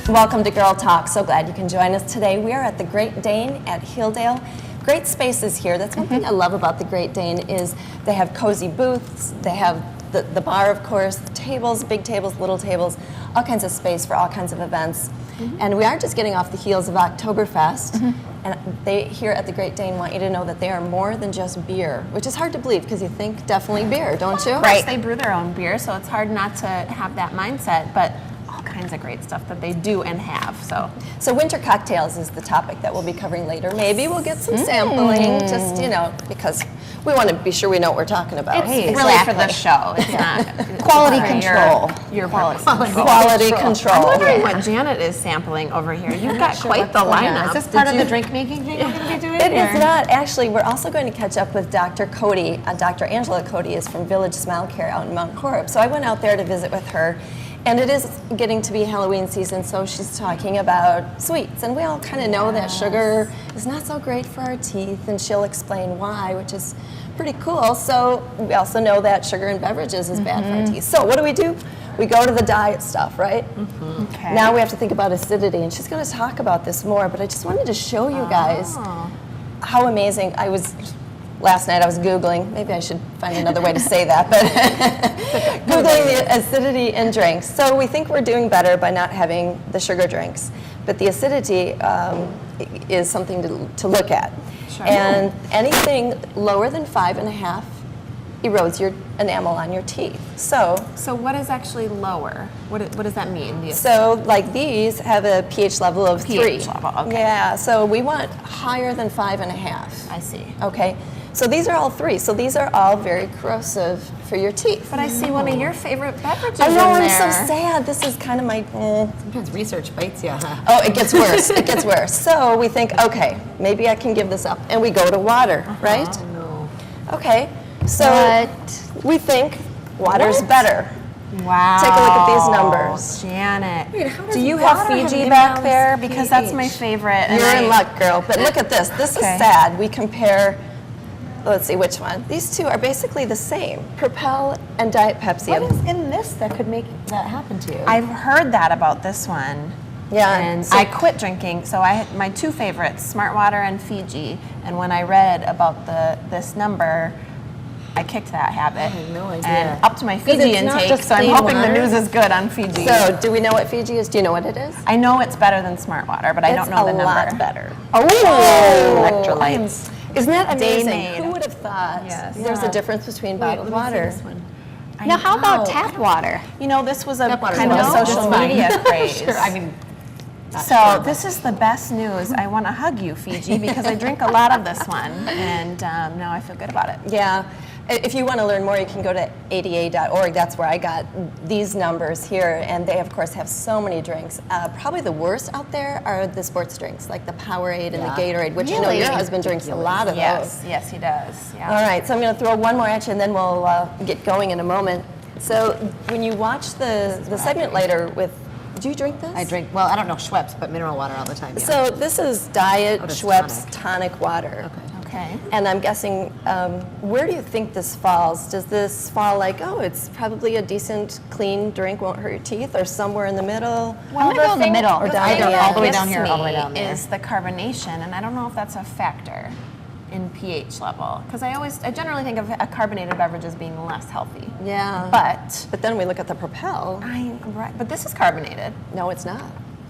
Welcome to Girl Talk. So glad you can join us today. We are at the Great Dane at Hilldale. Great spaces here. That's one thing I love about the Great Dane is they have cozy booths. They have the bar, of course, the tables, big tables, little tables, all kinds of space for all kinds of events. And we are just getting off the heels of Oktoberfest. And they here at the Great Dane want you to know that they are more than just beer, which is hard to believe because you think definitely beer, don't you? Right. They brew their own beer, so it's hard not to have that mindset, but all kinds of great stuff that they do and have. So winter cocktails is the topic that we'll be covering later. Maybe we'll get some sampling, just, because we want to be sure we know what we're talking about. It's really for the show. It's not quality control. Your quality control. I'm wondering what Janet is sampling over here. You've got quite the lineup. Is this part of the drink making thing we're going to be doing? It is not. Actually, we're also going to catch up with Dr. Cody. Dr. Angela Cody is from Village Smile Care out in Mount Corup. So I went out there to visit with her. And it is getting to be Halloween season, so she's talking about sweets. And we all kind of know that sugar is not so great for our teeth, and she'll explain why, which is pretty cool. So we also know that sugar in beverages is bad for our teeth. So what do? We go to the diet stuff, right? Okay. Now we have to think about acidity, and she's going to talk about this more, but I just wanted to show you guys how amazing I was. Last night I was Googling, maybe I should find another way to say that, but Googling the acidity in drinks. So we think we're doing better by not having the sugar drinks, but the acidity is something to look at. Sure. And anything lower than 5.5 erodes your enamel on your teeth. So what is actually lower? What does that mean? So like these have a pH level of 3. pH level, okay. Yeah, so we want higher than 5.5. I see. Okay. So these are all 3. So these are all very corrosive for your teeth. But I see one of your favorite beverages I know, in I'm there. so sad. This is kind of my... Sometimes research bites you, huh? Oh, it gets worse. It gets worse. So we think, okay, maybe I can give this up. And we go to water, right? Oh, no. Okay. So we think water's better. Wow. Take a look at these numbers. Janet, Wait, how does do you water have have Fiji an back there? imbalanced Because that's my pH? favorite. and You're in luck, girl. But look at this. This is Okay. sad. We compare... Let's see which one. These two are basically the same. Propel and Diet Pepsi. What is in this that could make that happen to you? I've heard that about this one. Yeah. And so- I quit drinking, so I had my 2 favorites, Smart Water and Fiji. And when I read about this number, I kicked that habit. I had no idea. And upped my 'Cause Fiji it's not intake, just so I'm plain hoping the water. news is good on Fiji. So, do we know what Fiji is? Do you know what it is? I know it's better than Smart Water, but I don't know the number. It's a lot better. Oh, Electrolytes. Isn't that Day amazing? made. Who would have thought Yes. there's a difference between bottled water? Now, how about tap water? You know, this was a Tap water's kind of a well. social It's fine. media craze. Sure, I mean, So this is the best news. I want to hug you, Fiji, because I drink a lot of this one, and now I feel good about it. Yeah. If you want to learn more, you can go to ada.org. That's where I got these numbers here. And they, of course, have so many drinks. Probably the worst out there are the sports drinks, like the Powerade and the Gatorade, which I know your husband drinks a lot of those. Yes, he does. Yeah. All right, so I'm going to throw one more at you, and then we'll get going in a moment. So when you watch the segment later with, do you drink this? I drink, well, I don't know Schweppes, but mineral water all the time. Yeah. So this is Diet that's Schweppes tonic water. Okay. Okay. And I'm guessing, where do you think this falls? Does this fall like, oh, it's probably a decent, clean drink, won't hurt your teeth, or somewhere in the middle? I'm gonna go in the middle. Or down thing here. that all the way down gets here, all the way me down there. is the carbonation, and I don't know if that's a factor in pH level, because I generally think of a carbonated beverage as being less healthy. Yeah. But then we look at the Propel. but this is carbonated. No, it's not.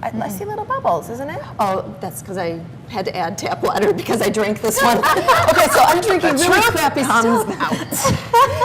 I see little bubbles, isn't it? Oh, that's because I had to add tap water because I drank this one. Okay, so I'm drinking really crappy stuff.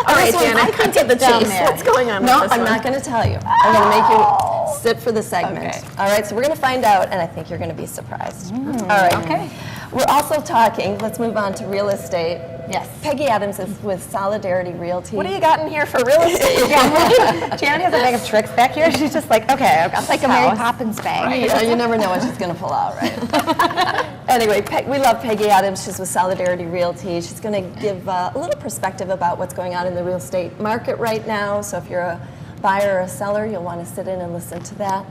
All right, Janet, I can get the chase. What's going on No, with this I'm one? not going to tell you. I'm going to make you sit for the segment. Okay. All right, so we're going to find out, and I think you're going to be surprised. All right. Okay. We're also talking, let's move on to real estate. Yes. Peggy Adams is with Solidarity Realty. What do you got in here for real estate? Janet has a bag of tricks back here. She's just like, okay, I've got like a Mary Poppins bag. You never know what she's going to pull out, right? Anyway, we love Peggy Adams. She's with Solidarity Realty. She's going to give a little perspective about what's going on in the real estate market right now. So if you're a buyer or a seller, you'll want to sit in and listen to that.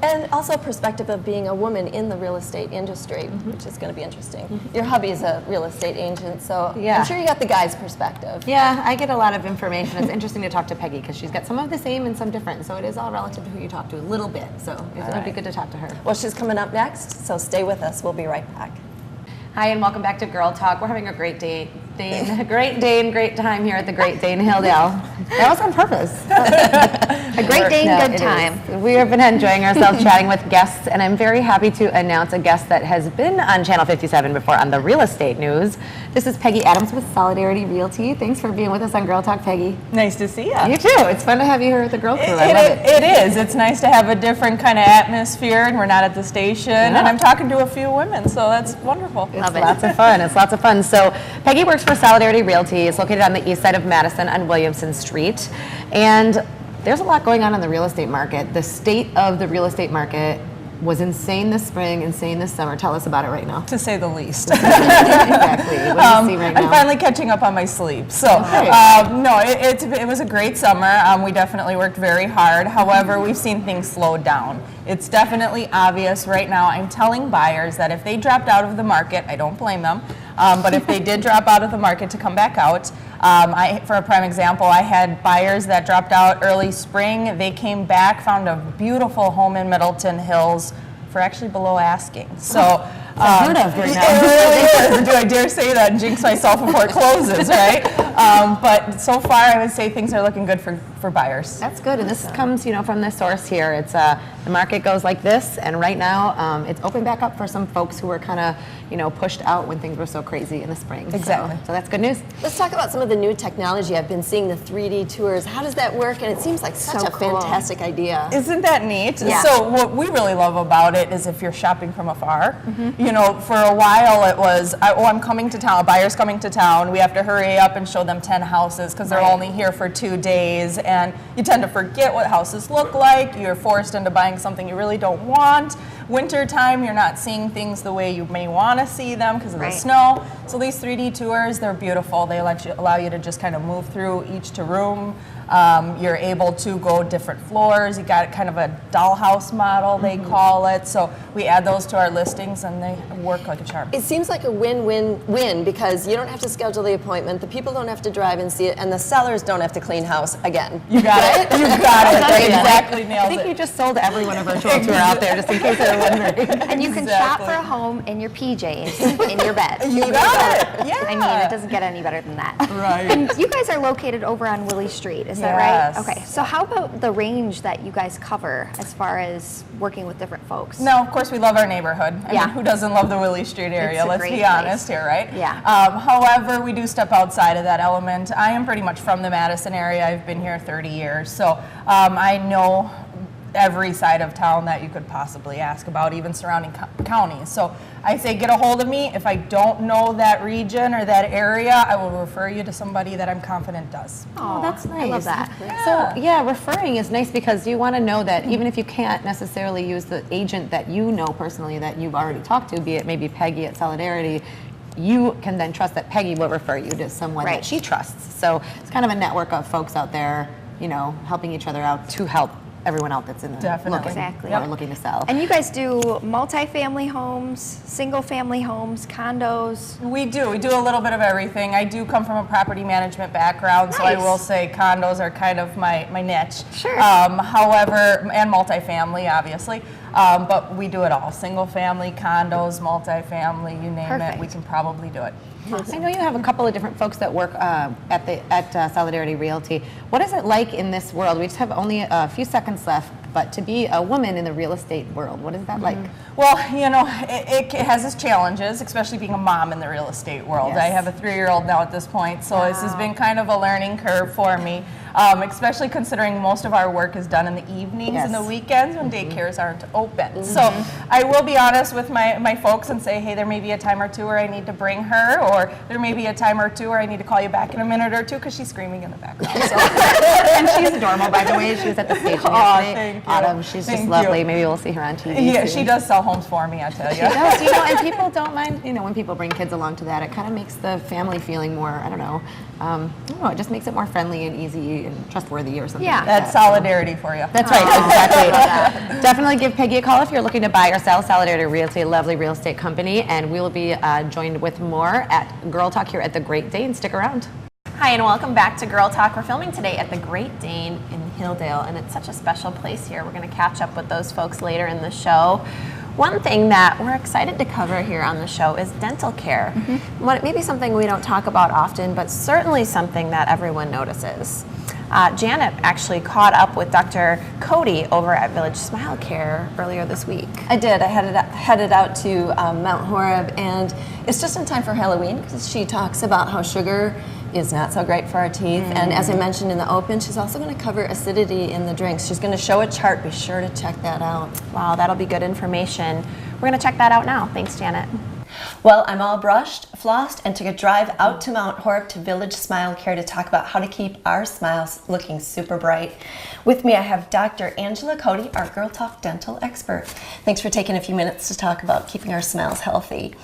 And also a perspective of being a woman in the real estate industry, which is going to be interesting. Your hubby's a real estate agent, so Yeah. I'm sure you got the guy's perspective. Yeah, I get a lot of information. It's interesting to talk to Peggy because she's got some of the same and some different. So it is all relative to who you talk to a little bit. So it'll be good to talk to her. Well, she's coming up next, so stay with us. We'll be right back. Hi, and welcome back to Girl Talk. We're having a great day. Great time here at the Great Dane Hilldale. That was on purpose. A great day No, and it good time. is. We have been enjoying ourselves chatting with guests, and I'm very happy to announce a guest that has been on Channel 57 before on the real estate news. This is Peggy Adams with Solidarity Realty. Thanks for being with us on Girl Talk, Peggy. Nice to see you. You too. It's fun to have you here at the Girl Crew. I love it. It is. It's nice to have a different kind of atmosphere, and we're not at the station. And I'm talking to a few women, so that's wonderful. It's lots of fun. It's lots of fun. So Peggy works for Solidarity Realty. It's located on the east side of Madison on Williamson Street. And there's a lot going on in the real estate market. The state of the real estate market was insane this spring, insane this summer. Tell us about it right now. To say the least. Exactly. What do you see right now? I'm finally catching up on my sleep. So, no, it was a great summer. We definitely worked very hard. However, we've seen things slow down. It's definitely obvious right now. I'm telling buyers that if they dropped out of the market, I don't blame them, but if they did drop out of the market to come back out, for a prime example, I had buyers that dropped out early spring. They came back, found a beautiful home in Middleton Hills for actually below asking. So, Unheard of right now. It really is. Do I dare say that and jinx myself before it closes, right? But so far, I would say things are looking good for buyers. That's good, and this comes, from the source here. It's the market goes like this, and right now it's open back up for some folks who were kind of, pushed out when things were so crazy in the spring. Exactly. So that's good news. Let's talk about some of the new technology. I've been seeing the 3D tours. How does that work? And it seems like such a cool. fantastic idea. Isn't that neat? Yeah. So what we really love about it is if you're shopping from afar. For a while it was, I'm coming to town, a buyer's coming to town, we have to hurry up and show them 10 houses because they're only here for 2 days, and you tend to forget what houses look like. You're forced into buying something you really don't want. Winter time, you're not seeing things the way you may want to see them because of the snow. So these 3D tours, they're beautiful. They allow you to just kind of move through each room. You're able to go different floors. You got kind of a dollhouse model, they call it. So we add those to our listings, and they work like a charm. It seems like a win-win-win because you don't have to schedule the appointment, the people don't have to drive and see it, and the sellers don't have to clean house again. You got it. You got it. They exactly I nailed think you it. just sold everyone a virtual tour out there, just in case they were wondering. And you can shop for a home in your PJs, in your bed. You got it. Yeah. I mean, it doesn't get any better than that. Right. And you guys are located over on Willie Street, is that Yes. right? Okay, so how about the range that you guys cover as far as working with different folks? No, of course we love our neighborhood. I Yeah. mean, who doesn't love the Willie Street area? It's a Let's great be place. honest here, right? Yeah. However, we do step outside of that element. I am pretty much from the Madison area. I've been here 30 years, so I know every side of town that you could possibly ask about, even surrounding counties. So I say get a hold of me. If I don't know that region or that area, I will refer you to somebody that I'm confident does. Oh, that's nice. I love that. So, yeah, referring is nice because you want to know that even if you can't necessarily use the agent that you know personally that you've already talked to, be it maybe Peggy at Solidarity, you can then trust that Peggy will refer you to someone that she trusts. So it's kind of a network of folks out there, helping each other out to help everyone out that's in the looking, Exactly. or looking to sell. And you guys do multi-family homes, single-family homes, condos. We do a little bit of everything. I do come from a property management background, so I Nice. will say condos are kind of my niche. Sure. However, and multifamily, obviously. But we do it all. Single family, condos, multifamily, you name it, we Perfect. can probably do it. I know you have a couple of different folks that work at Solidarity Realty. What is it like in this world? We just have only a few seconds left, but to be a woman in the real estate world, what is that like? Well, it has its challenges, especially being a mom in the real estate world. Yes. I have a 3-year-old now at this point, so this has been kind of a learning curve for me, especially considering most of our work is done in the evenings and the weekends when daycares aren't open. So I will be honest with my folks and say, hey, there may be a time or two where I need to bring her, or there may be a time or two where I need to call you back in a minute or two because she's screaming in the background. So. And she's adorable, by the way. She was at the station yesterday. Autumn, she's just Thank lovely. you. Maybe we'll see her on TV. Yeah, soon. she does sell homes for me, I tell you. She does, and people don't mind, when people bring kids along to that. It kind of makes the family feeling more, I don't know, it just makes it more friendly and easy and trustworthy or something. Yeah. like That's that. solidarity for you. That's right, exactly. Definitely give Peggy a call if you're looking to buy or sell. Solidarity Realty, a lovely real estate company, and we will be joined with more at Girl Talk here at the Great Dane. Stick around. Hi, and welcome back to Girl Talk. We're filming today at the Great Dane in Hilldale, and it's such a special place here. We're going to catch up with those folks later in the show. One thing that we're excited to cover here on the show is dental care. Maybe something we don't talk about often, but certainly something that everyone notices. Janet actually caught up with Dr. Cody over at Village Smile Care earlier this week. I did. I headed out to Mount Horeb, and it's just in time for Halloween because she talks about how sugar is not so great for our teeth. And as I mentioned in the open, she's also going to cover acidity in the drinks. She's going to show a chart. Be sure to check that out. Wow, that'll be good information. We're going to check that out now. Thanks, Janet. Well, I'm all brushed, flossed, and took a drive out to Mount Horeb to Village Smile Care to talk about how to keep our smiles looking super bright. With me, I have Dr. Angela Cody, our Girl Talk dental expert. Thanks for taking a few minutes to talk about keeping our smiles healthy.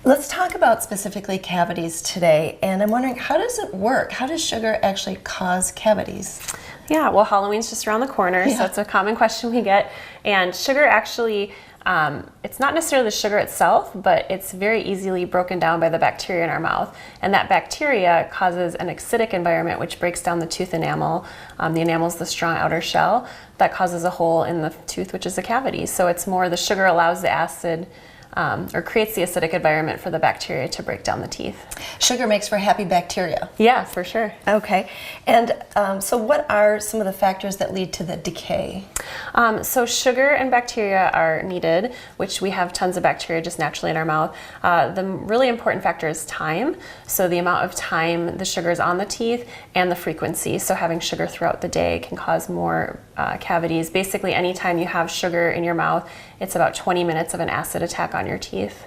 Let's talk about specifically cavities today, and I'm wondering, how does it work? How does sugar actually cause cavities? Yeah, well, Halloween's just around the corner, so it's a common question we get. And sugar actually, it's not necessarily the sugar itself, but it's very easily broken down by the bacteria in our mouth. And that bacteria causes an acidic environment, which breaks down the tooth enamel. The enamel is the strong outer shell that causes a hole in the tooth, which is a cavity. So it's more the sugar allows the acid or creates the acidic environment for the bacteria to break down the teeth. Sugar makes for happy bacteria. Yeah, for sure. Okay. And so what are some of the factors that lead to the decay? So sugar and bacteria are needed, which we have tons of bacteria just naturally in our mouth. The really important factor is time. So the amount of time the sugar is on the teeth and the frequency. So having sugar throughout the day can cause more cavities. Basically, anytime you have sugar in your mouth, it's about 20 minutes of an acid attack on your teeth.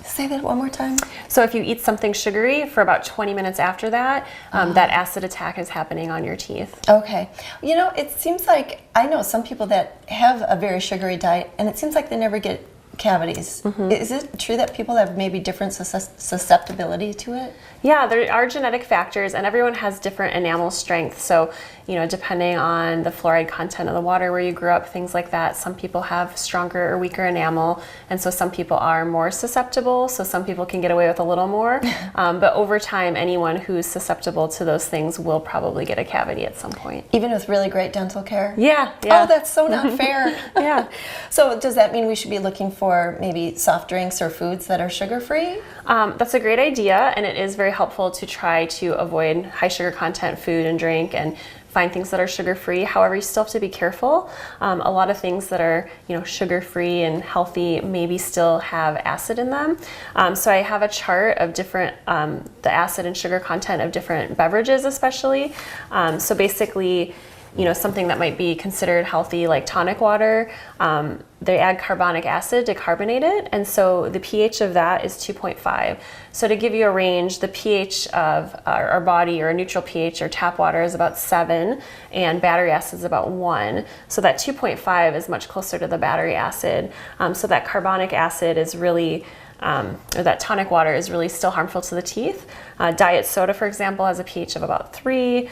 Say that one more time. So if you eat something sugary for about 20 minutes after that, that acid attack is happening on your teeth. Okay. It seems like I know some people that have a very sugary diet, and it seems like they never get cavities. Is it true that people have maybe different susceptibility to it? Yeah, there are genetic factors, and everyone has different enamel strength. So, depending on the fluoride content of the water where you grew up, things like that, some people have stronger or weaker enamel, and so some people are more susceptible, so some people can get away with a little more. But over time, anyone who's susceptible to those things will probably get a cavity at some point. Even with really great dental care? Yeah. Oh, that's so not fair. Yeah. So does that mean we should be looking for maybe soft drinks or foods that are sugar-free? That's a great idea, and it is very helpful to try to avoid high sugar content food and drink and find things that are sugar-free. However, you still have to be careful. A lot of things that are sugar-free and healthy maybe still have acid in them. So I have a chart of different, the acid and sugar content of different beverages especially. So basically, something that might be considered healthy like tonic water, they add carbonic acid to carbonate it, and so the pH of that is 2.5. So to give you a range, the pH of our body, or a neutral pH or tap water, is about 7, and battery acid is about 1. So that 2.5 is much closer to the battery acid. So that carbonic acid is really or that tonic water is really still harmful to the teeth. Diet soda, for example, has a pH of about 3.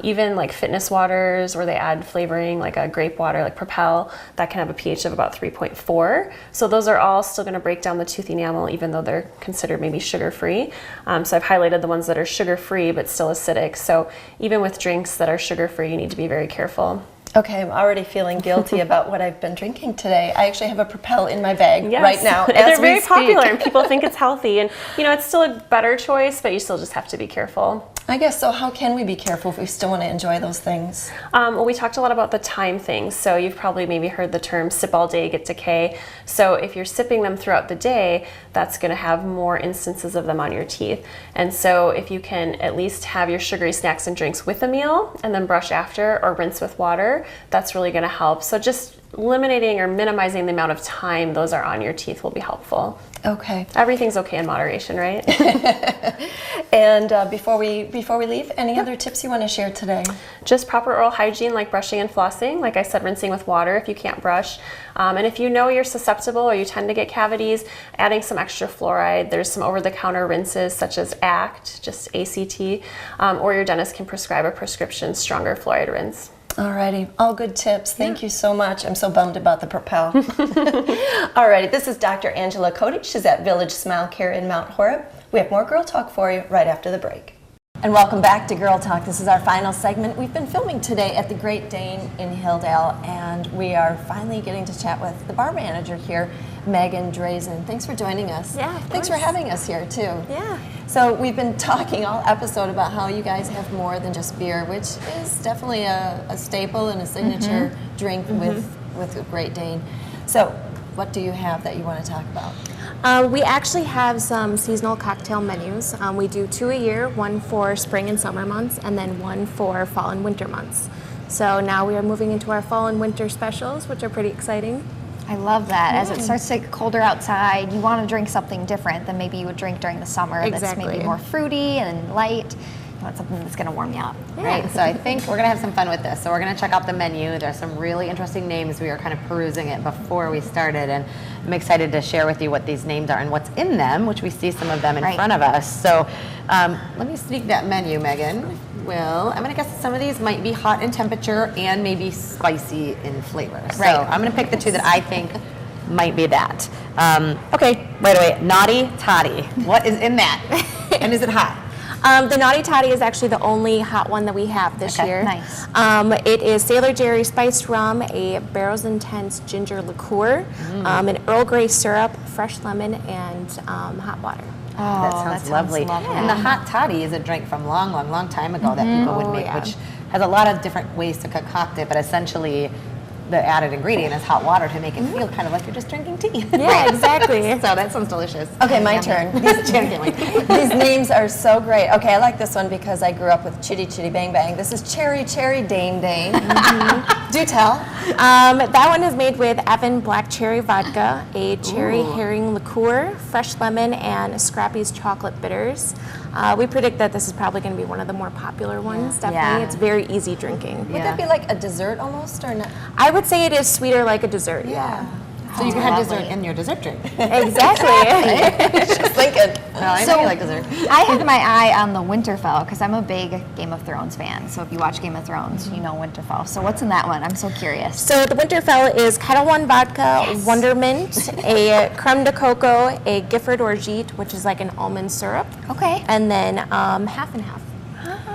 Even like fitness waters, where they add flavoring, like a grape water, like Propel, that can have a pH of about 3.4. So those are all still going to break down the tooth enamel, even though they're considered maybe sugar-free. So I've highlighted the ones that are sugar-free but still acidic. So even with drinks that are sugar-free, you need to be very careful. Okay, I'm already feeling guilty about what I've been drinking today. I actually have a Propel in my bag right now. They're very popular, and people think it's healthy. And it's still a better choice, but you still just have to be careful. I guess so. How can we be careful if we still want to enjoy those things? Well, we talked a lot about the time thing. So you've probably maybe heard the term sip all day, get decay. So if you're sipping them throughout the day, that's going to have more instances of them on your teeth. And so if you can at least have your sugary snacks and drinks with a meal and then brush after or rinse with water, that's really going to help. So just eliminating or minimizing the amount of time those are on your teeth will be helpful. Okay. Everything's okay in moderation, right? And before we leave, any other tips you want to share today? Just proper oral hygiene like brushing and flossing. Like I said, rinsing with water if you can't brush. And if you know you're susceptible or you tend to get cavities, adding some extra fluoride. There's some over-the-counter rinses such as ACT, just ACT, or your dentist can prescribe a prescription stronger fluoride rinse. Alrighty, all good tips. Thank you so much. I'm so bummed about the Propel. Alrighty, this is Dr. Angela Cody. She's at Village Smile Care in Mount Horeb. We have more Girl Talk for you right after the break. And welcome back to Girl Talk. This is our final segment. We've been filming today at the Great Dane in Hilldale, and we are finally getting to chat with the bar manager here, Megan Drazen. Thanks for joining us. Yeah, of Thanks for course. having us here, too. Yeah. So we've been talking all episode about how you guys have more than just beer, which is definitely a staple and a signature drink with a Great Dane. So what do you have that you want to talk about? We actually have some seasonal cocktail menus. We do 2 a year, one for spring and summer months, and then one for fall and winter months. So now we are moving into our fall and winter specials, which are pretty exciting. I love that. As it starts to get colder outside, you want to drink something different than maybe you would drink during the summer. That's maybe Exactly. more fruity and light. You want something that's going to warm you up. Right, so I think we're gonna have some fun with this. So we're gonna check out the menu. There's some really interesting names. We were kind of perusing it before we started, and I'm excited to share with you what these names are and what's in them, which we see some of them in Right. front of us. So let me speak that menu, Megan. Well, I'm gonna guess that some of these might be hot in temperature and maybe spicy in flavor. So Right. I'm gonna pick the two that I think might be that. Okay, right away, Naughty Toddy. What is in that? And is it hot? The Naughty Toddy is actually the only hot one that we have this Okay, year. nice. It is Sailor Jerry spiced rum, a Barrels Intense ginger liqueur, an Earl Grey syrup, fresh lemon, and hot water. Oh, That sounds lovely. And the hot toddy is a drink from long time ago that people would make, yeah. which has a lot of different ways to concoct it, but essentially the added ingredient is hot water to make it feel kind of like you're just drinking tea. Yeah, exactly. So that sounds delicious. Okay, my turn. Jen can't wait. These names are so great. Okay, I like this one because I grew up with Chitty Chitty Bang Bang. This is Cherry Cherry Dane Dane. Do tell. That one is made with Evan Black Cherry Vodka, a cherry herring liqueur, fresh lemon, and Scrappy's chocolate bitters. We predict that this is probably going to be one of the more popular ones. Definitely, Yeah. it's very easy drinking. Would that be like a dessert almost, or not? I would say it is sweeter like a dessert. Yeah, So you can have dessert in your dessert drink. exactly. Just thinking. No, I know you like dessert. I had my eye on the Winterfell because I'm a big Game of Thrones fan. So if you watch Game of Thrones, you know Winterfell. So what's in that one? I'm so curious. So the Winterfell is Kettle One vodka, Wondermint, a creme de coco, a Gifford Orgeat, which is like an almond syrup, Okay. and then half and half.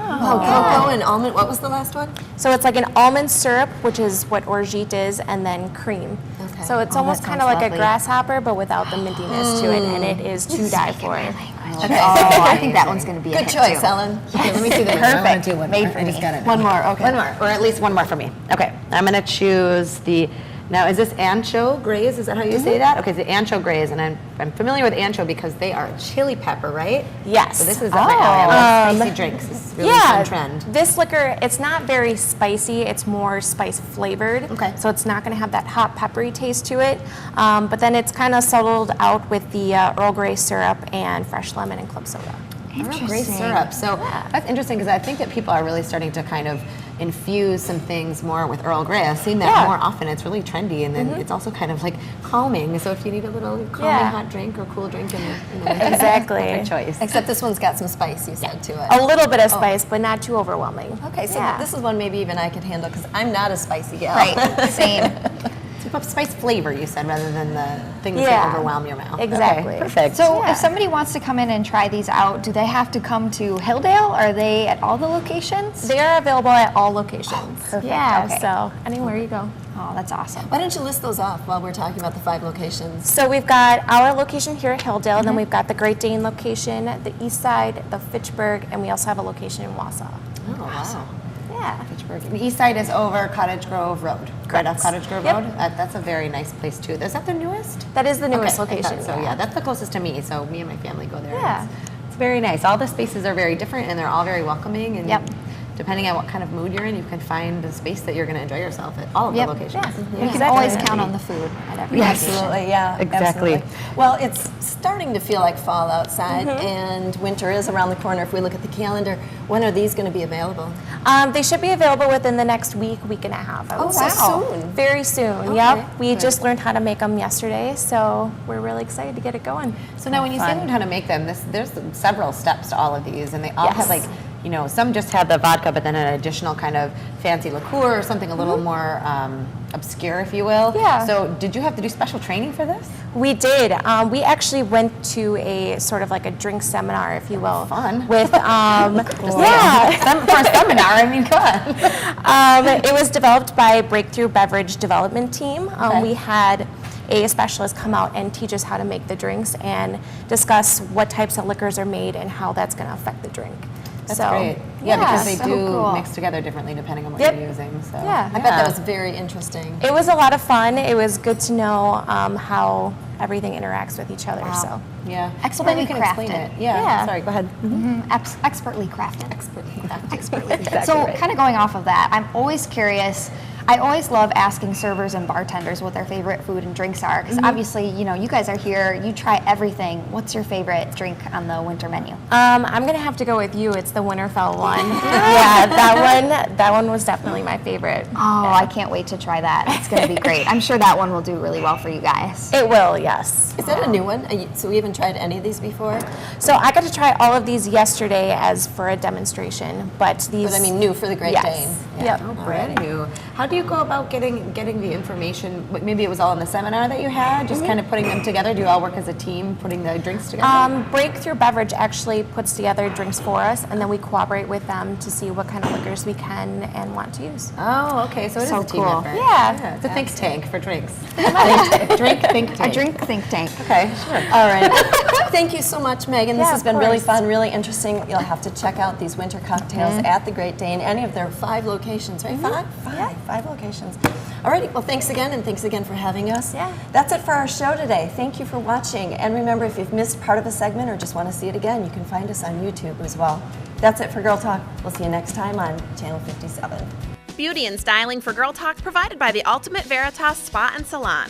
Oh, cocoa and almond. What was the last one? So it's like an almond syrup, which is what orgeat is, and then cream. Okay. So it's Oh, almost that kind of sounds like lovely. a grasshopper, but without the mintiness to it, and it is to die for. Okay. Oh, I think that one's going to be a Good hit choice, too. Ellen. Okay, let me see the menu. I wanna Perfect. do one Made more. for I just me. got it. One more. Okay. One more, or at least one more for me. Okay, I'm gonna choose the. Now, is this ancho graze? Is that how you say that? Okay, the ancho graze, and I'm familiar with ancho because they are chili pepper, right? Yes. So this is up my alley. I love spicy drinks. It's really Yeah, fun trend. this liquor, it's not very spicy, it's more spice flavored. Okay. So it's not gonna have that hot peppery taste to it. But then it's kind of settled out with the Earl Grey syrup and fresh lemon and club soda. Earl Grey syrup. So that's interesting because I think that people are really starting to kind of infuse some things more with Earl Grey. I've seen that Yeah. more often. It's really trendy, and then it's also kind of like calming. So if you need a little calming Yeah. hot drink or cool drink in the winter, Exactly. perfect choice. Except this one's got some spice, you said, to it. A little bit of spice, but not too overwhelming. Okay, so Yeah. this is one maybe even I could handle because I'm not a spicy gal. Right. Same. So you put spice flavor, you said, rather than the things Yeah. that overwhelm your mouth. Exactly. Okay, perfect. So if somebody wants to come in and try these out, do they have to come to Hilldale? Are they at all the locations? They are available at all locations. Perfect. Yeah, Okay. so anywhere you go. Oh, that's awesome. Why don't you list those off while we're talking about the 5 locations? So we've got our location here at Hilldale, and then we've got the Great Dane location, the East Side, the Fitchburg, and we also have a location in Wausau. Oh, wow. Yeah. Fitchburg. The east side is over Cottage Grove Road. Right off Correct. Cottage Grove Yep. Road. That's a very nice place too. Is that the newest? That is the newest Okay, I location. thought so yeah, that's the closest to me. So me and my family go there. Yeah. It's very nice. All the spaces are very different and they're all very welcoming. And Yep. depending on what kind of mood you're in, you can find a space that you're going to enjoy yourself at all of Yep. the locations. Yeah. You can always count on the food at every location. Absolutely, yeah. Exactly. Absolutely. Well, it's starting to feel like fall outside, and winter is around the corner. If we look at the calendar, when are these going to be available? They should be available within the next week and a half. I would say. soon. Very soon. Okay. Yep. We just learned how to make them yesterday, so we're really excited to get it going. So now when you say learn how to make them, there's several steps to all of these, and they all have like, you know, some just have the vodka, but then an additional kind of fancy liqueur or something a little more obscure, if you will. Yeah. So did you have to do special training for this? We did. We actually went to a sort of like a drink seminar, if you will. Fun. With, yeah. For a seminar, I mean, come on. It was developed by Breakthrough Beverage Development Team. We had a specialist come out and teach us how to make the drinks and discuss what types of liquors are made and how that's going to affect the drink. That's great. Yeah, because they so do cool. mix together differently depending on what Yep. you're using. So. Yeah. I bet that was very interesting. It was a lot of fun. It was good to know how everything interacts with each other. Wow. So. Yeah. Expertly Well, you can explain crafted. it. Yeah. Yeah. Sorry, go ahead. Expertly crafted. Expertly. So kind of going off of that, I'm always curious. I always love asking servers and bartenders what their favorite food and drinks are, because obviously, you know, you guys are here, you try everything. What's your favorite drink on the winter menu? I'm gonna have to go with you. It's the Winterfell one. Yeah, that one was definitely my favorite. Oh, I can't wait to try that. It's going to be great. I'm sure that one will do really well for you guys. It will, yes. Is that a new one? So we haven't tried any of these before? So I got to try all of these yesterday as for a demonstration, but these. But I mean, new for the Great Yes. Dane. Yep. Oh, brand new. How do you go about getting the information? Maybe it was all in the seminar that you had, just kind of putting them together. Do you all work as a team putting the drinks together? Breakthrough Beverage actually puts together drinks for us, and then we cooperate with them to see what kind of liquors we can and want to use. Oh, okay. So it is So a team cool. effort. Yeah. It's a think tank for drinks. Think think tank. A drink think tank. Okay, sure. All right. Thank you so much, Megan. This Yeah, has of been really course. fun, really interesting. You'll have to check out these winter cocktails at the Great Dane, any of their 5 locations, right? 5? Yeah. 5 locations. All righty. Well, thanks again, and thanks again for having us. Yeah. That's it for our show today. Thank you for watching. And remember, if you've missed part of a segment or just want to see it again, you can find us on YouTube as well. That's it for Girl Talk. We'll see you next time on Channel 57. Beauty and styling for Girl Talk provided by the Ultimate Veritas Spa and Salon.